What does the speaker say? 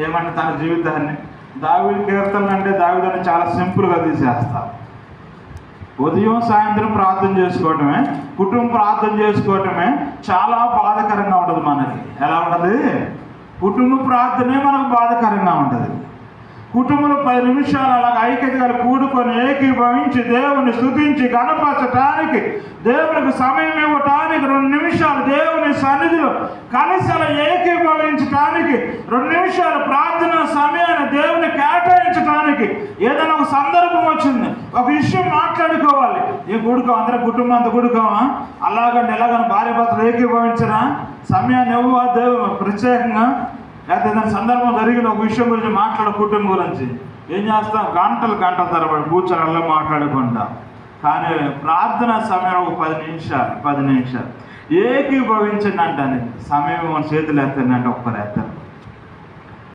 ఏమంటే తన జీవితాన్ని. దావీదు కీర్తనలు అంటే దావీదుని చాలా సింపుల్గా తీసేస్తారు. ఉదయం సాయంత్రం ప్రార్థన చేసుకోవటమే, కుటుంబం ప్రార్థన చేసుకోవటమే చాలా బాధాకరంగా ఉంటుంది మనకి. ఎలా ఉంటుంది? కుటుంబ ప్రార్థనే మనకు బాధాకరంగా ఉంటుంది. కుటుంబంలో 10 నిమిషాలు అలాగ ఐక్యతగా కూడుకొని ఏకీభవించి దేవుని స్తుతించి గణపరచటానికి, దేవునికి సమయం ఇవ్వటానికి 2 నిమిషాలు దేవుని సన్నిధిలో కలిసి అలా ఏకీభవించటానికి 2 నిమిషాలు ప్రార్థన సమయాన్ని దేవుని కేటాయించడానికి, ఏదైనా ఒక సందర్భం వచ్చింది, ఒక విషయం మాట్లాడుకోవాలి, ఈ గుడుకో అందరూ కుటుంబం అంతా గుడుకోమా? అలాగంటే ఎలాగని భార్య భర్తలు ఏకీభవించరా? సమయాన్ని ఇవ్వ దేవుడు ప్రత్యేకంగా. లేకపోతే ఏదైనా సందర్భం జరిగిన ఒక విషయం గురించి మాట్లాడే కుటుంబం గురించి ఏం చేస్తాం? గంటల తరబడి కూర్చొని అలా మాట్లాడుకుంటాం. కానీ ప్రార్థన సమయం ఒక 10 నిమిషాలు ఏకీభవించండి అంటే సమయం చేతులు ఎత్తండి అంటే ఒక్కరు ఎత్తారు.